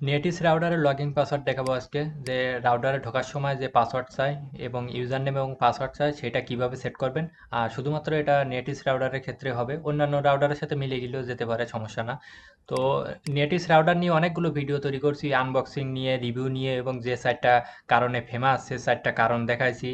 Netis রাউটারের login password দেখাবো আজকে। যে রাউটারে ঢোকার সময় যে পাসওয়ার্ড চাই এবং ইউজার নেম এবং পাসওয়ার্ড চাই সেটা কিভাবে সেট করবেন। আর শুধুমাত্র এটা নেটিস রাউটারের ক্ষেত্রে হবে, অন্যান্য রাউটারের সাথে মিলে গেলেও যেতে পারে, সমস্যা না। তো নেটিস রাউটার নিয়ে অনেকগুলো ভিডিও তৈরি করছি, আনবক্সিং নিয়ে, রিভিউ নিয়ে, এবং যে সাইটটা কারণে ফেমাস সে সাইটটা কারণ দেখাইছি,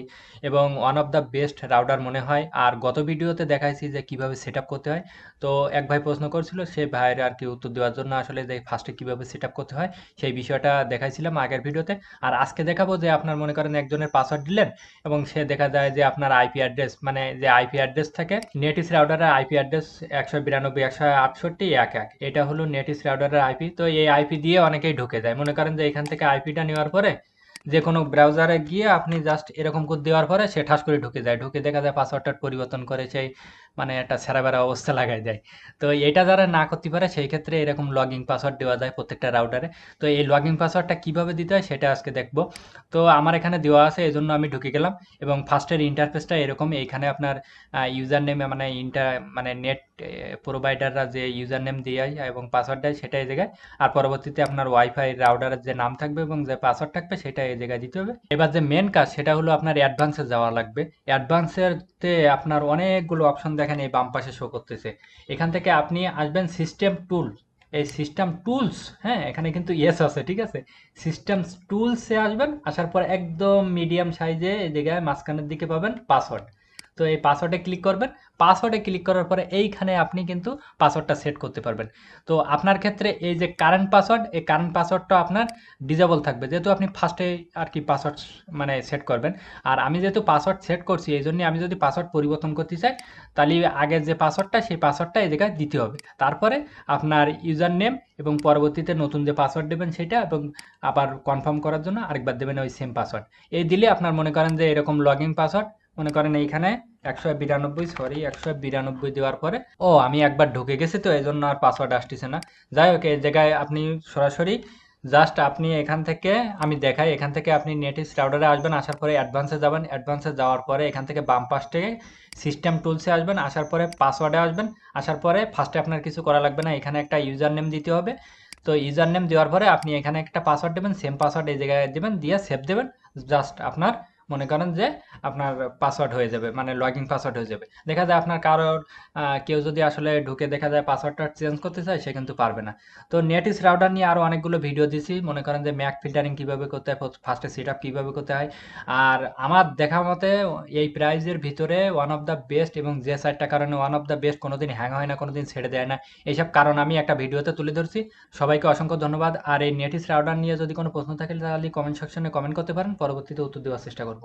এবং one of the best router মনে হয়। আর গত ভিডিওতে দেখাইছি যে কিভাবে সেট আপ করতে হয়। তো এক ভাই প্রশ্ন করছিল, সে ভাইয়ের আর কি উত্তর দেওয়ার জন্য আসলে যে ফার্স্টে কিভাবে সেট আপ করতে হয় সেই বিষয়টা দেখাইছিলাম আগের ভিডিওতে। আর আজকে দেখাবো যে আপনার মনে করেন একজনের পাসওয়ার্ড দিলেন এবং সে দেখা যায় যে আপনার আইপি অ্যাড্রেস, মানে যে আইপি অ্যাড্রেস থাকে নেটিস রাউটারের আইপি অ্যাড্রেস 192.168.1, এটা হলো নেটিস রাউটারের আইপি। তো এই আইপি দিয়ে অনেকেই ঢুকে যায়। মনে করেন যে এখান থেকে আইপিটা নেওয়ার পরে যে কোনো ব্রাউজারে গিয়ে আপনি জাস্ট এরকম কোড দেওয়ার পরে সে ঠাস করে ঢুকে যায়, ঢুকে দেখা যায় পাসওয়ার্ডটা পরিবর্তন করে সেই মানে একটা ছেঁড়া-বেড়া অবস্থা লাগাই দেয়। তো এটা যারা না করতে পারে সেই ক্ষেত্রে এরকম লগইন পাসওয়ার্ড দেওয়া যায় প্রত্যেকটা রাউটারে। তো এই লগইন পাসওয়ার্ডটা কিভাবে দিতে হয় সেটা আজকে দেখব। তো আমার এখানে দেওয়া আছে, এজন্য আমি ঢুকে গেলাম। এবং ফার্স্টের ইন্টারফেসটা এরকম, এইখানে আপনার ইউজার নেম মানে মানে নেট প্রোভাইডাররা যে ইউজার নেম দিয়ে এবং পাসওয়ার্ড দেয় সেটা এই জায়গায়। আর পরবর্তীতে আপনার ওয়াইফাই রাউটারের যে নাম থাকবে এবং যে পাসওয়ার্ড থাকবে সেটা এই জায়গায় দিতে হবে। এবার যে মেন কাজ সেটা হলো আপনার অ্যাডভান্সে যাওয়া লাগবে। অ্যাডভান্সের তে আপনার অনেকগুলো অপশন দেখেন এই বাম পাশে শো করতেছে। এখান থেকে আপনি আসবেন সিস্টেম টুল, এই সিস্টেম টুলস, হ্যাঁ এখানে কিন্তু ইয়েস আছে, ঠিক আছে। সিস্টেম টুলসে আসবেন, আসার পর একদম মিডিয়াম সাইজে এই জায়গায় মাঝখানের দিকে পাবেন পাসওয়ার্ড। তো এই পাসওয়ার্ডে ক্লিক করবেন। পাসওয়ার্ডে ক্লিক করার পরে এইখানে আপনি কিন্তু পাসওয়ার্ডটা সেট করতে পারবেন। তো আপনার ক্ষেত্রে এই যে কারেন্ট পাসওয়ার্ড, এই কারেন্ট পাসওয়ার্ডটা আপনার ডিজেবল থাকবে, যেহেতু আপনি ফার্স্টে আর কি পাসওয়ার্ড মানে সেট করবেন। আর আমি যেহেতু পাসওয়ার্ড সেট করছি এই জন্য আমি যদি পাসওয়ার্ড পরিবর্তন করতে চাই তাহলে আগের যে পাসওয়ার্ডটা সেই পাসওয়ার্ডটা এই জায়গায় দিতে হবে। তারপরে আপনার ইউজার নেম এবং পরবর্তীতে নতুন যে পাসওয়ার্ড দেবেন সেটা, এবং আবার কনফার্ম করার জন্য আরেকবার দেবেন ওই সেম পাসওয়ার্ড। এই দিলে আপনার মনে করেন যে এরকম লগইন পাসওয়ার্ড, মনে করেন এইখানে 192 দেওয়ার পরে আমি একবার ঢুকে গেছি তো এই জন্য আর পাসওয়ার্ড আসতেছে না। যাই হোক, এই জায়গায় আপনি সরাসরি জাস্ট আপনি এখান থেকে, আমি দেখাই, এখান থেকে আপনি নেটিভ রাউটারে আসবেন, আসার পরে অ্যাডভান্সে যাবেন, অ্যাডভান্সে যাওয়ার পরে এখান থেকে বাম পাশ থেকে সিস্টেম টুলসে আসবেন, আসার পরে পাসওয়ার্ডে আসবেন। আসার পরে ফার্স্টে আপনার কিছু করা লাগবে না, এখানে একটা ইউজার নেম দিতে হবে। তো ইউজার নেম দেওয়ার পরে আপনি এখানে একটা পাসওয়ার্ড দেবেন, সেম পাসওয়ার্ড এই জায়গায় দেবেন, দিয়ে সেভ দেবেন। জাস্ট আপনার মনে করেন যে আপনার পাসওয়ার্ড হয়ে যাবে, মানে লগইন পাসওয়ার্ড হয়ে যাবে। দেখা যায় আপনার কারোর কেউ যদি আসলে ঢুকে দেখা যায় পাসওয়ার্ডটা চেঞ্জ করতে চায় সে কিন্তু পারবে না। তো নেটিস রাউটার নিয়ে আরও অনেকগুলো ভিডিও দিছি, মনে করেন যে ম্যাক ফিল্টারিং কীভাবে করতে হয়, ফার্স্টে সেট আপ কীভাবে করতে হয়। আর আমার দেখা মতে এই প্রাইজের ভিতরে ওয়ান অফ দ্য বেস্ট, এবং যে সাইটটা কারণে ওয়ান অফ দ্য বেস্ট, কোনোদিন হ্যাং হয় না, কোনোদিন ছেড়ে দেয় না, এইসব কারণ আমি একটা ভিডিওতে তুলে ধরছি। সবাইকে অসংখ্য ধন্যবাদ। আর এই নেটিস রাউটার নিয়ে যদি কোনো প্রশ্ন থাকে তাহলে কমেন্ট সেকশনে কমেন্ট করতে পারেন, পরবর্তীতে উত্তর দেওয়ার চেষ্টা করব।